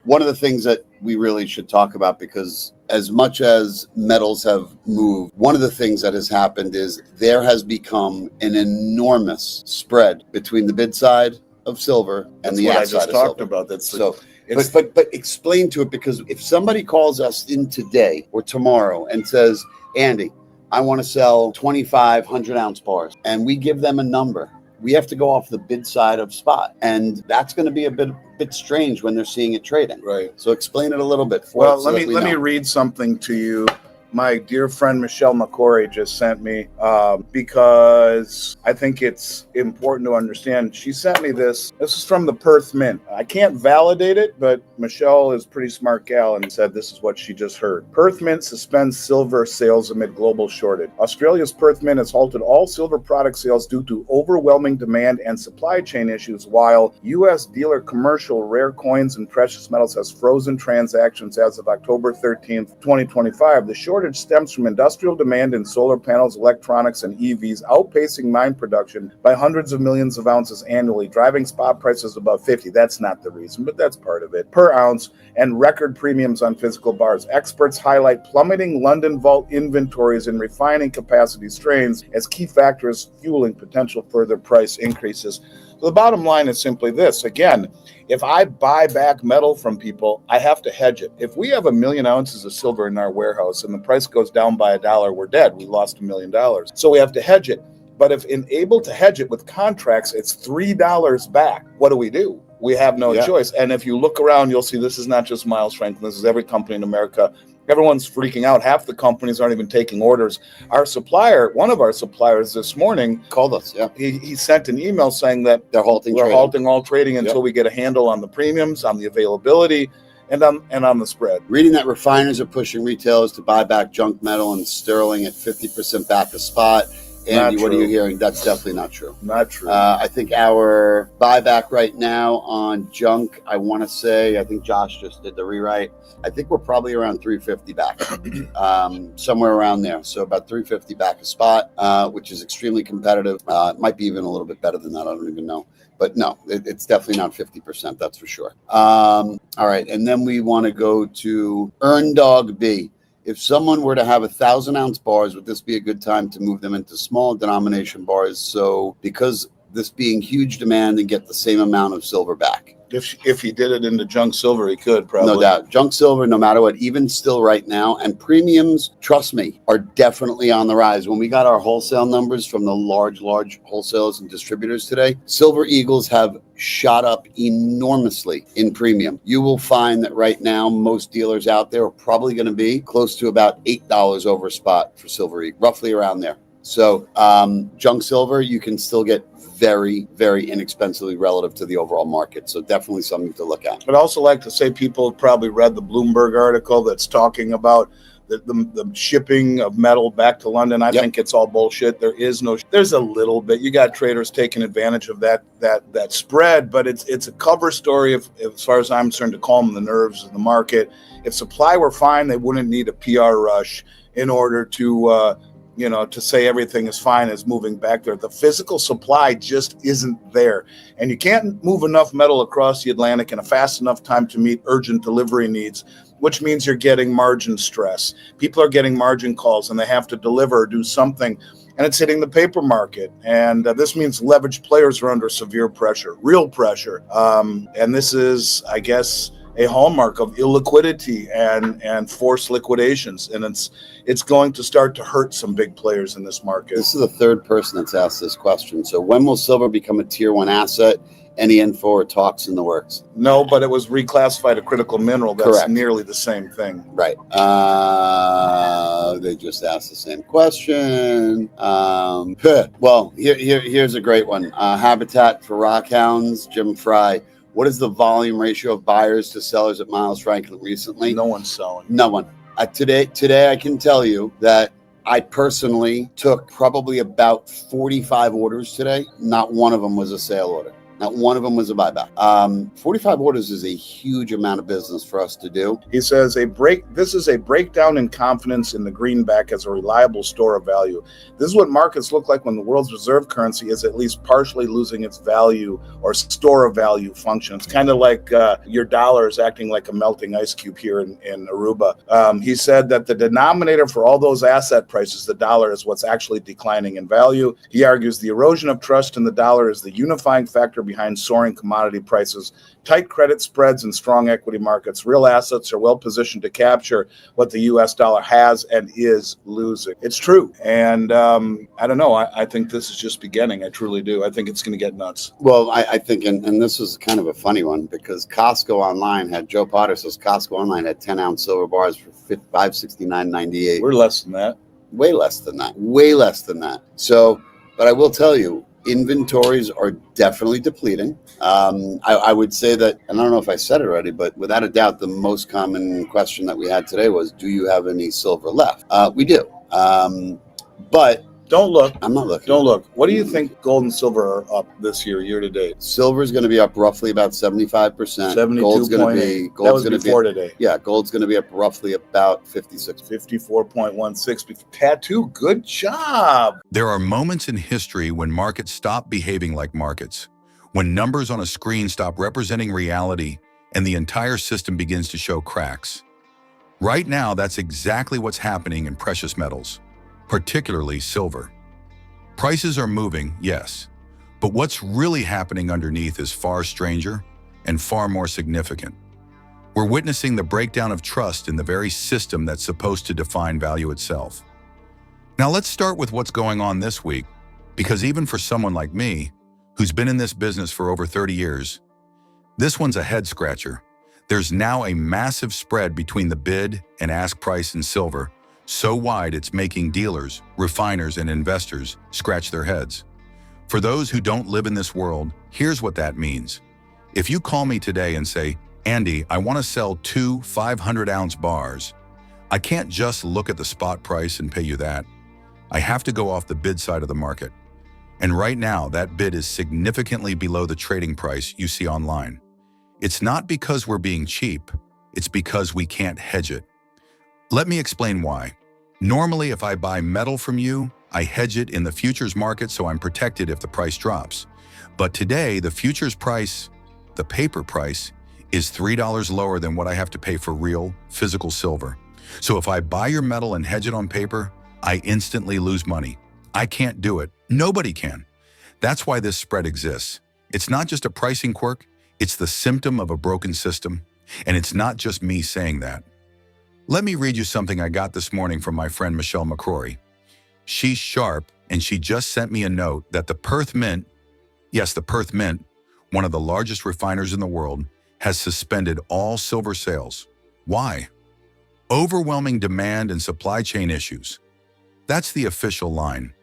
one of the things that we really should talk about, because as much as metals have moved, one of the things that has happened is there has become an enormous spread between the bid side of silver and the ask side of silver. That's what I just talked about. That's so. But explain to it, because if somebody calls us in today or tomorrow and says, Andy, I want to sell 2,500 ounce bars, and we give them a number, we have to go off the bid side of spot, and that's going to be a bit strange when they're seeing it trading. Right. So explain it a little bit for us. Well, let me read something to you. My dear friend Michelle McCory just sent me, because I think it's important to understand. She sent me this. This is from the Perth Mint. I can't validate it, but Michelle is a pretty smart gal and said this is what she just heard. Perth Mint suspends silver sales amid global shortage. Australia's Perth Mint has halted all silver product sales due to overwhelming demand and supply chain issues, while U.S. dealer commercial rare coins and precious metals has frozen transactions as of October 13th, 2025. The shortage stems from industrial demand in solar panels, electronics, and EVs, outpacing mine production by hundreds of millions of ounces annually, driving spot prices above 50. That's not the reason, but that's part of it. Per ounce, and record premiums on physical bars. Experts highlight plummeting London vault inventories and refining capacity strains as key factors fueling potential further price increases. So the bottom line is simply this. Again, if I buy back metal from people, I have to hedge it. If we have 1 million ounces of silver in our warehouse and the price goes down by $1, we're dead. We lost $1 million. So we have to hedge it. But if able to hedge it with contracts, it's $3 back. What do? We have no choice. And if you look around, you'll see this is not just Miles Franklin. This is every company in America. Everyone's freaking out. Half the companies aren't even taking orders. Our supplier, one of our suppliers this morning, called us. Yeah, he sent an email saying that we're halting all trading until we get a handle on the premiums, on the availability, and on the spread. Reading that refiners are pushing retailers to buy back junk metal and sterling at 50% back a spot. Andy, what are you hearing? That's definitely not true. Not true. I think our buyback right now on junk, I think Josh just did the rewrite. I think we're probably around 350 back, somewhere around there. So about 350 back a spot, which is extremely competitive. It might be even a little bit better than that. I don't even know. But no, it's definitely not 50%. That's for sure. All right. And then we want to go to Earn Dog B. If someone were to have 1,000 ounce bars, would this be a good time to move them into small denomination bars? So because this being huge demand and get the same amount of silver back. If he did it into junk silver, he could probably. No doubt. Junk silver, no matter what, even still right now. And premiums, trust me, are definitely on the rise. When we got our wholesale numbers from the large wholesalers and distributors today, Silver Eagles have shot up enormously in premium. You will find that right now, most dealers out there are probably going to be close to about $8 over spot for Silver Eagle, roughly around there. So junk silver, you can still get very, very inexpensively relative to the overall market. So definitely something to look at. I'd also like to say people have probably read the Bloomberg article that's talking about the shipping of metal back to London. I think it's all bullshit. There's a little bit. You got traders taking advantage of that spread, but it's a cover story as far as I'm concerned to calm the nerves of the market. If supply were fine, they wouldn't need a PR rush in order to say everything is fine, is moving back there. The physical supply just isn't there. And you can't move enough metal across the Atlantic in a fast enough time to meet urgent delivery needs, which means you're getting margin stress. People are getting margin calls and they have to deliver or do something, and it's hitting the paper market. And this means leveraged players are under severe pressure, real pressure. And this is, I guess, a hallmark of illiquidity and forced liquidations. And it's going to start to hurt some big players in this market. This is the third person that's asked this question. So when will silver become a tier 1 asset? Any info or talks in the works? No, but it was reclassified a critical mineral. That's correct. Nearly the same thing. Right. They just asked the same question. Well, here's a great one. Habitat for Rockhounds, Jim Fry. What is the volume ratio of buyers to sellers at Miles Franklin recently? No one's selling. No one. Today I can tell you that I personally took probably about 45 orders today. Not one of them was a sale order. Not one of them was a buyback. 45 orders is a huge amount of business for us to do. He says this is a breakdown in confidence in the greenback as a reliable store of value. This is what markets look like when the world's reserve currency is at least partially losing its value or store of value function. It's kind of like your dollar is acting like a melting ice cube here in Aruba. He said that the denominator for all those asset prices, the dollar, is what's actually declining in value. He argues the erosion of trust in the dollar is the unifying factor behind soaring commodity prices. Tight credit spreads and strong equity markets. Real assets are well positioned to capture what the U.S. dollar has and is losing. It's true. And I don't know. I think this is just beginning. I truly do. I think it's going to get nuts. Well, I think, and this is kind of a funny one, because Costco Online had, Joe Potter says Costco Online had 10-ounce silver bars for $569.98. We're less than that. Way less than that. Way less than that. So, but I will tell you, inventories are definitely depleting. I would say that, and I don't know if I said it already, but without a doubt, the most common question that we had today was, do you have any silver left? We do. But don't look. I'm not looking. Don't look. What do you think gold and silver are up this year to date? Silver is going to be up roughly about 75%. 72. Gold's going to be. Gold's going to be today. Yeah, gold's going to be up roughly about 56. 54.16. Tattoo. Good job. There are moments in history when markets stop behaving like markets, when numbers on a screen stop representing reality and the entire system begins to show cracks. Right now, that's exactly what's happening in precious metals, particularly silver. Prices are moving, yes, but what's really happening underneath is far stranger and far more significant. We're witnessing the breakdown of trust in the very system that's supposed to define value itself. Now let's start with what's going on this week, because even for someone like me, who's been in this business for over 30 years, this one's a head scratcher. There's now a massive spread between the bid and ask price in silver, so wide it's making dealers, refiners, and investors scratch their heads. For those who don't live in this world, here's what that means. If you call me today and say, Andy, I want to sell 2 500-ounce bars, I can't just look at the spot price and pay you that. I have to go off the bid side of the market. And right now, that bid is significantly below the trading price you see online. It's not because we're being cheap, it's because we can't hedge it. Let me explain why. Normally, if I buy metal from you, I hedge it in the futures market so I'm protected if the price drops. But today, the futures price, the paper price, is $3 lower than what I have to pay for real, physical silver. So if I buy your metal and hedge it on paper, I instantly lose money. I can't do it. Nobody can. That's why this spread exists. It's not just a pricing quirk, it's the symptom of a broken system. And it's not just me saying that. Let me read you something I got this morning from my friend Michelle McCrory. She's sharp, and she just sent me a note that the Perth Mint, yes, the Perth Mint, one of the largest refiners in the world, has suspended all silver sales. Why? Overwhelming demand and supply chain issues. That's the official line.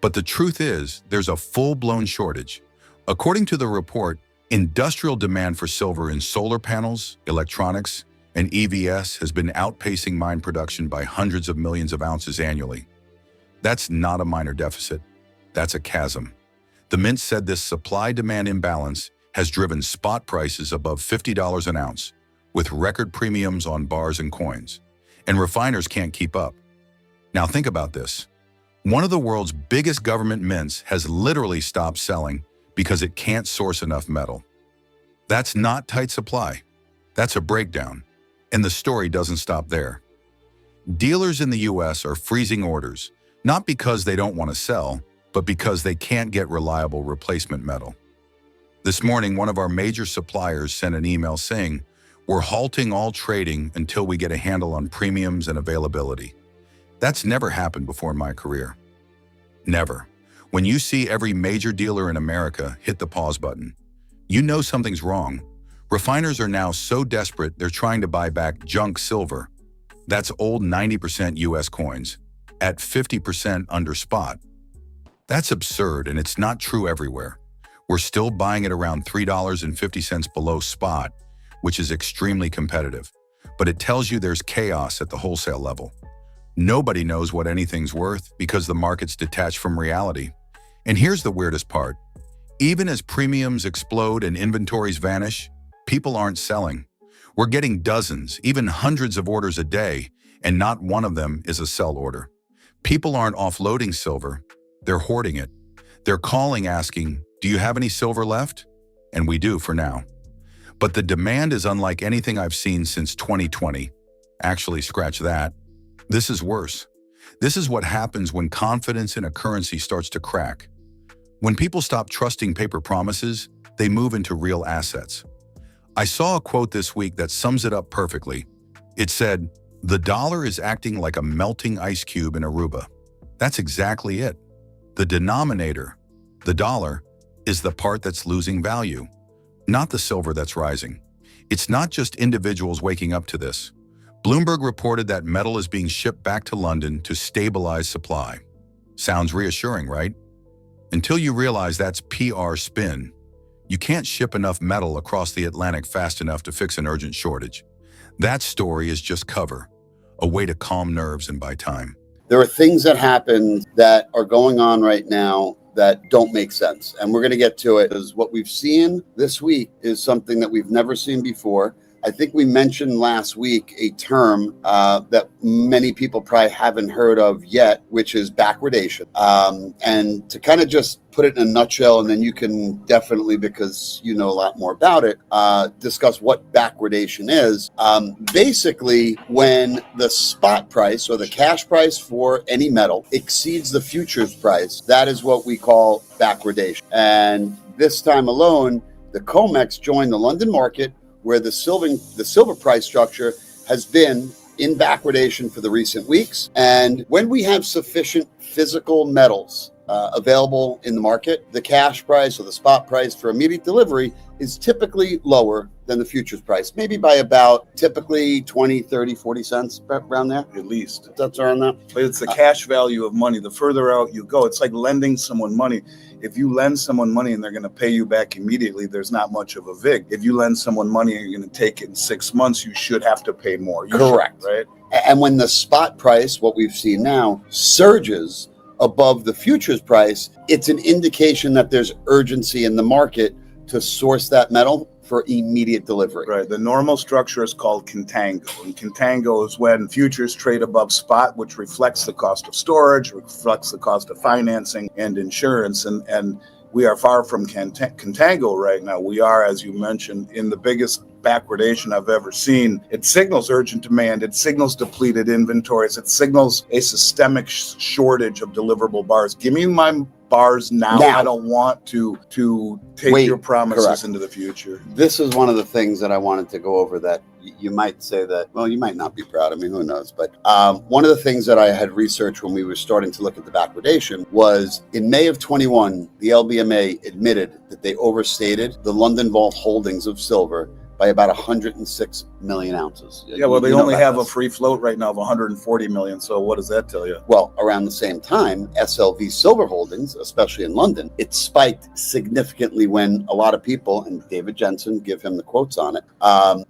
But the truth is, there's a full-blown shortage. According to the report, industrial demand for silver in solar panels, electronics, and EVs has been outpacing mine production by hundreds of millions of ounces annually. That's not a minor deficit. That's a chasm. The Mint said this supply-demand imbalance has driven spot prices above $50 an ounce, with record premiums on bars and coins. And refiners can't keep up. Now think about this. One of the world's biggest government mints has literally stopped selling because it can't source enough metal. That's not tight supply. That's a breakdown. And the story doesn't stop there. Dealers in the US are freezing orders, not because they don't want to sell, but because they can't get reliable replacement metal. This morning, one of our major suppliers sent an email saying, "We're halting all trading until we get a handle on premiums and availability." That's never happened before in my career. Never. When you see every major dealer in America hit the pause button, you know something's wrong. Refiners are now so desperate they're trying to buy back junk silver. That's old 90% US coins, at 50% under spot. That's absurd, and it's not true everywhere. We're still buying it around $3.50 below spot, which is extremely competitive. But it tells you there's chaos at the wholesale level. Nobody knows what anything's worth because the market's detached from reality. And here's the weirdest part. Even as premiums explode and inventories vanish, people aren't selling. We're getting dozens, even hundreds of orders a day, and not one of them is a sell order. People aren't offloading silver, they're hoarding it. They're calling asking, "Do you have any silver left?" And we do for now. But the demand is unlike anything I've seen since 2020. Actually, scratch that. This is worse. This is what happens when confidence in a currency starts to crack. When people stop trusting paper promises, they move into real assets. I saw a quote this week that sums it up perfectly. It said, "The dollar is acting like a melting ice cube in Aruba." That's exactly it. The denominator, the dollar, is the part that's losing value, not the silver that's rising. It's not just individuals waking up to this. Bloomberg reported that metal is being shipped back to London to stabilize supply. Sounds reassuring, right? Until you realize that's PR spin. You can't ship enough metal across the Atlantic fast enough to fix an urgent shortage. That story is just cover, a way to calm nerves and buy time. There are things that happen that are going on right now that don't make sense. And we're going to get to it, because what we've seen this week is something that we've never seen before. I think we mentioned last week a term that many people probably haven't heard of yet, which is backwardation. And to kind of just put it in a nutshell, and then you can definitely, because you know a lot more about it, discuss what backwardation is. Basically, when the spot price or the cash price for any metal exceeds the futures price, that is what we call backwardation. And this time alone, the COMEX joined the London market, where the silver price structure has been in backwardation for the recent weeks. And when we have sufficient physical metals available in the market, the cash price or the spot price for immediate delivery is typically lower than the futures price, maybe by about typically 20, 30, 40 cents around there. At least. That's around that. But it's the cash value of money. The further out you go, it's like lending someone money. If you lend someone money and they're going to pay you back immediately, there's not much of a VIG. If you lend someone money and you're going to take it in 6 months, you should have to pay more. Correct. Right? And when the spot price, what we've seen now, surges above the futures price, it's an indication that there's urgency in the market to source that metal for immediate delivery. Right. The normal structure is called contango. And contango is when futures trade above spot, which reflects the cost of storage, reflects the cost of financing and insurance. And we are far from contango right now. We are, as you mentioned, in the biggest backwardation I've ever seen. It signals urgent demand. It signals depleted inventories. It signals a systemic shortage of deliverable bars. Give me my bars now. I don't want to take your promises correct. into the future. This is one of the things that I wanted to go over that you might say that, well, you might not be proud of me, who knows? But one of the things that I had researched when we were starting to look at the backwardation was in May of 21, the LBMA admitted that they overstated the London Vault holdings of silver by about 106 million ounces. Yeah, well, they only have a free float right now of 140 million. So what does that tell you? Well, around the same time, SLV silver holdings, especially in London, it spiked significantly when a lot of people, and David Jensen, give him the quotes on it,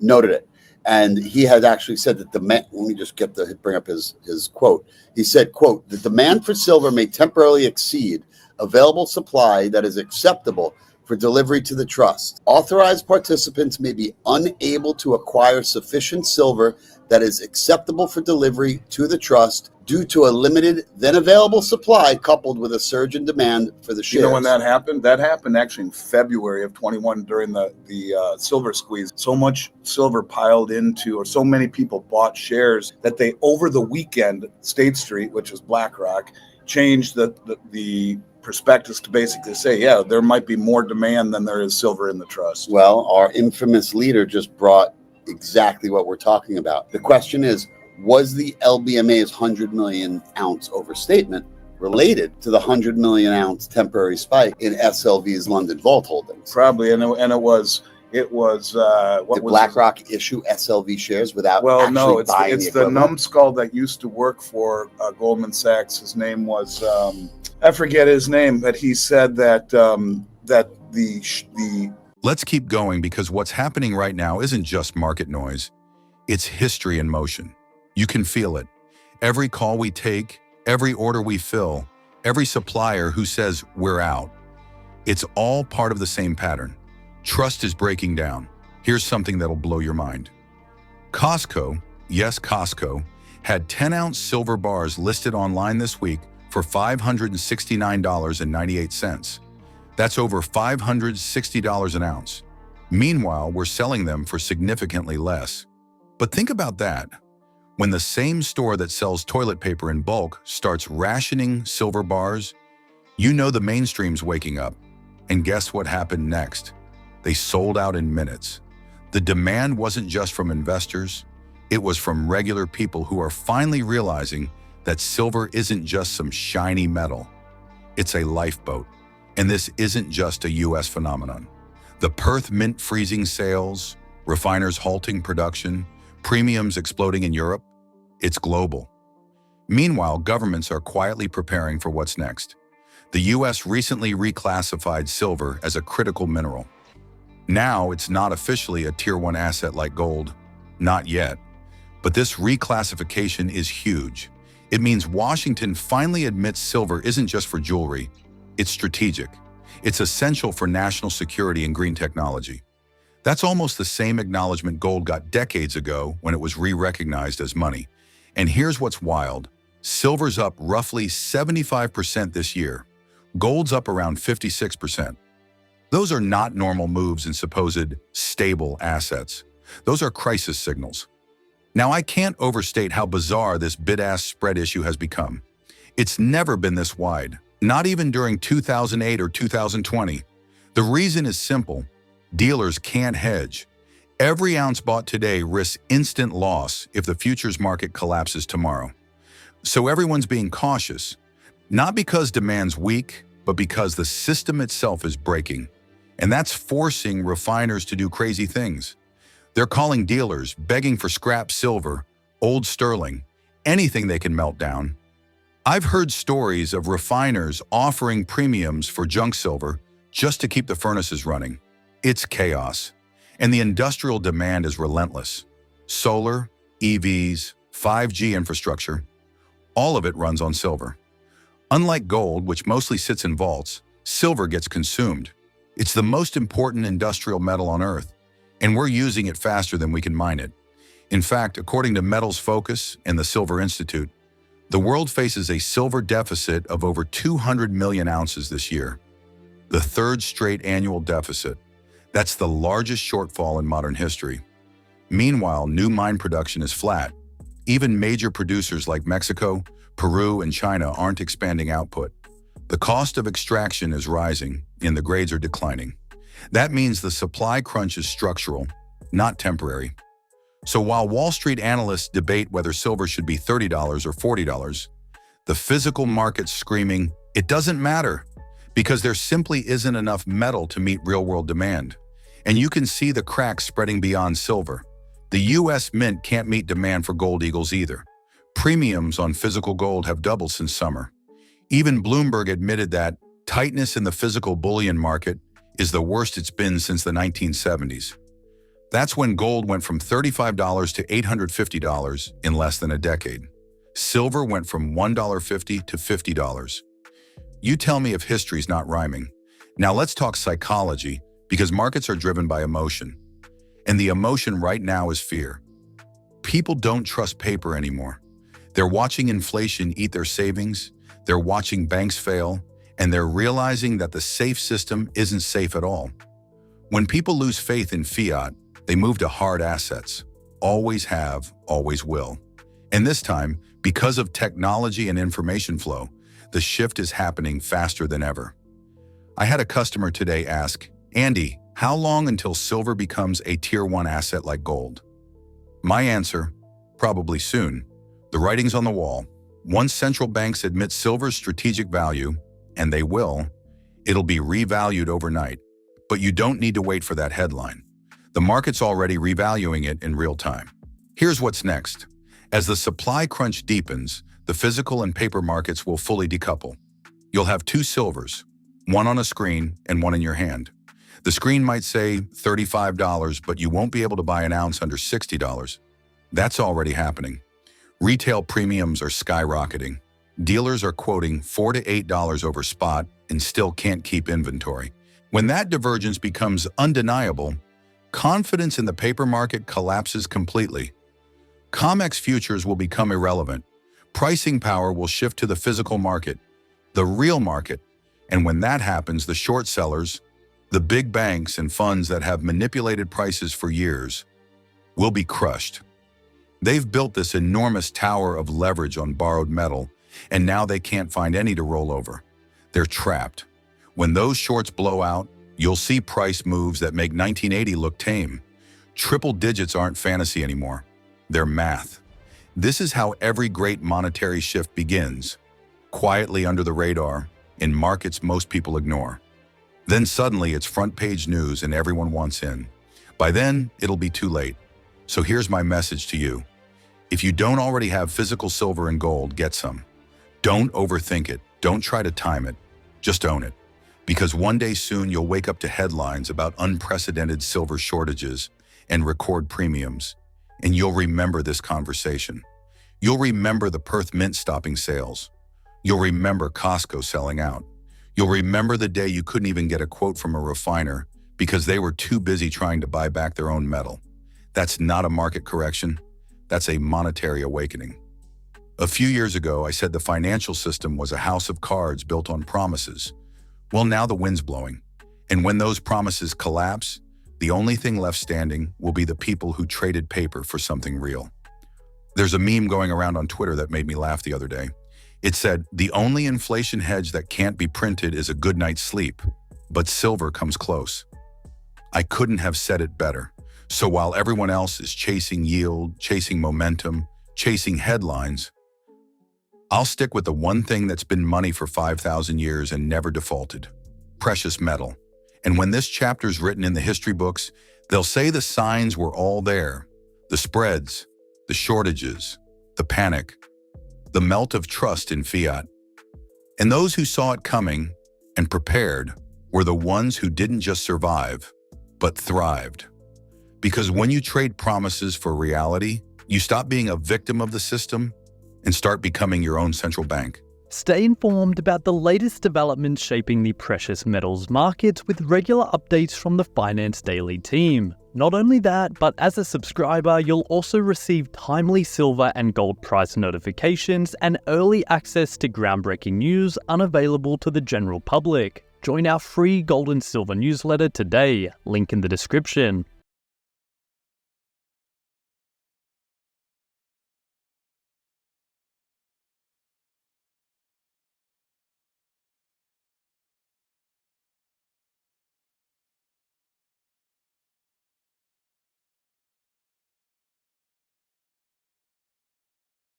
noted it. And he had actually said that let me just bring up his quote. He said, quote, "The demand for silver may temporarily exceed available supply that is acceptable for delivery to the trust. Authorized participants may be unable to acquire sufficient silver that is acceptable for delivery to the trust due to a limited then available supply coupled with a surge in demand for the shares." You know when that happened? That happened actually in February of 21 during the silver squeeze. So much silver piled into, or so many people bought shares that they, over the weekend, State Street, which is BlackRock, changed the prospectus to basically say, yeah, there might be more demand than there is silver in the trust. Well, our infamous leader just brought exactly what we're talking about. The question is, was the LBMA's 100 million ounce overstatement related to the 100 million ounce temporary spike in SLV's London Vault holdings? Probably, and it was did BlackRock issue SLV shares without actually no, buying it's the the numbskull that used to work for Goldman Sachs. His name was I forget his name, but he said that the Let's keep going, because what's happening right now isn't just market noise. It's history in motion. You can feel it. Every call we take, every order we fill, every supplier who says we're out. It's all part of the same pattern. Trust is breaking down. Here's something that'll blow your mind. Costco, yes, Costco, had 10-ounce silver bars listed online this week for $569.98. That's over $560 an ounce. Meanwhile, we're selling them for significantly less. But think about that. When the same store that sells toilet paper in bulk starts rationing silver bars, you know the mainstream's waking up. And guess what happened next? They sold out in minutes. The demand wasn't just from investors, it was from regular people who are finally realizing that silver isn't just some shiny metal. It's a lifeboat. And this isn't just a US phenomenon. The Perth Mint freezing sales, refiners halting production, premiums exploding in Europe, it's global. Meanwhile, governments are quietly preparing for what's next. The US recently reclassified silver as a critical mineral. Now it's not officially a Tier 1 asset like gold. Not yet. But this reclassification is huge. It means Washington finally admits silver isn't just for jewelry. It's strategic. It's essential for national security and green technology. That's almost the same acknowledgement gold got decades ago when it was re-recognized as money. And here's what's wild. Silver's up roughly 75% this year. Gold's up around 56%. Those are not normal moves in supposed stable assets. Those are crisis signals. Now, I can't overstate how bizarre this bid-ask spread issue has become. It's never been this wide, not even during 2008 or 2020. The reason is simple. Dealers can't hedge. Every ounce bought today risks instant loss if the futures market collapses tomorrow. So everyone's being cautious, not because demand's weak, but because the system itself is breaking. And that's forcing refiners to do crazy things. They're calling dealers, begging for scrap silver, old sterling, anything they can melt down. I've heard stories of refiners offering premiums for junk silver just to keep the furnaces running. It's chaos. And the industrial demand is relentless. Solar, EVs, 5G infrastructure, all of it runs on silver. Unlike gold, which mostly sits in vaults, silver gets consumed. It's the most important industrial metal on Earth, and we're using it faster than we can mine it. In fact, according to Metals Focus and the Silver Institute, the world faces a silver deficit of over 200 million ounces this year. The third straight annual deficit. That's the largest shortfall in modern history. Meanwhile, new mine production is flat. Even major producers like Mexico, Peru, and China aren't expanding output. The cost of extraction is rising, and the grades are declining. That means the supply crunch is structural, not temporary. So while Wall Street analysts debate whether silver should be $30 or $40, the physical market's screaming, it doesn't matter, because there simply isn't enough metal to meet real-world demand. And you can see the cracks spreading beyond silver. The US Mint can't meet demand for gold eagles either. Premiums on physical gold have doubled since summer. Even Bloomberg admitted that tightness in the physical bullion market is the worst it's been since the 1970s. That's when gold went from $35 to $850 in less than a decade. Silver went from $1.50 to $50. You tell me if history's not rhyming. Now let's talk psychology, because markets are driven by emotion. And the emotion right now is fear. People don't trust paper anymore. They're watching inflation eat their savings, they're watching banks fail, and they're realizing that the safe system isn't safe at all. When people lose faith in fiat, they move to hard assets. Always have, always will. And this time, because of technology and information flow, the shift is happening faster than ever. I had a customer today ask, Andy, how long until silver becomes a Tier 1 asset like gold? My answer, probably soon. The writing's on the wall. Once central banks admit silver's strategic value, and they will, it'll be revalued overnight. But you don't need to wait for that headline. The market's already revaluing it in real time. Here's what's next. As the supply crunch deepens, the physical and paper markets will fully decouple. You'll have two silvers, one on a screen and one in your hand. The screen might say $35, but you won't be able to buy an ounce under $60. That's already happening. Retail premiums are skyrocketing. Dealers are quoting $4 to $8 over spot and still can't keep inventory. When that divergence becomes undeniable, confidence in the paper market collapses completely. COMEX futures will become irrelevant. Pricing power will shift to the physical market, the real market, and when that happens, the short sellers, the big banks and funds that have manipulated prices for years, will be crushed. They've built this enormous tower of leverage on borrowed metal, and now they can't find any to roll over. They're trapped. When those shorts blow out, you'll see price moves that make 1980 look tame. Triple digits aren't fantasy anymore. They're math. This is how every great monetary shift begins, quietly under the radar, in markets most people ignore. Then suddenly it's front-page news and everyone wants in. By then, it'll be too late. So here's my message to you. If you don't already have physical silver and gold, get some. Don't overthink it. Don't try to time it. Just own it. Because one day soon you'll wake up to headlines about unprecedented silver shortages and record premiums. And you'll remember this conversation. You'll remember the Perth Mint stopping sales. You'll remember Costco selling out. You'll remember the day you couldn't even get a quote from a refiner because they were too busy trying to buy back their own metal. That's not a market correction. That's a monetary awakening. A few years ago, I said the financial system was a house of cards built on promises. Well, now the wind's blowing. And when those promises collapse, the only thing left standing will be the people who traded paper for something real. There's a meme going around on Twitter that made me laugh the other day. It said, the only inflation hedge that can't be printed is a good night's sleep, but silver comes close. I couldn't have said it better. So while everyone else is chasing yield, chasing momentum, chasing headlines, I'll stick with the one thing that's been money for 5,000 years and never defaulted: precious metal. And when this chapter's written in the history books, they'll say the signs were all there. The spreads, the shortages, the panic, the melt of trust in fiat. And those who saw it coming and prepared were the ones who didn't just survive, but thrived. Because when you trade promises for reality, you stop being a victim of the system and start becoming your own central bank. Stay informed about the latest developments shaping the precious metals markets with regular updates from the Finance Daily team. Not only that, but as a subscriber, you'll also receive timely silver and gold price notifications and early access to groundbreaking news unavailable to the general public. Join our free gold and silver newsletter today, link in the description.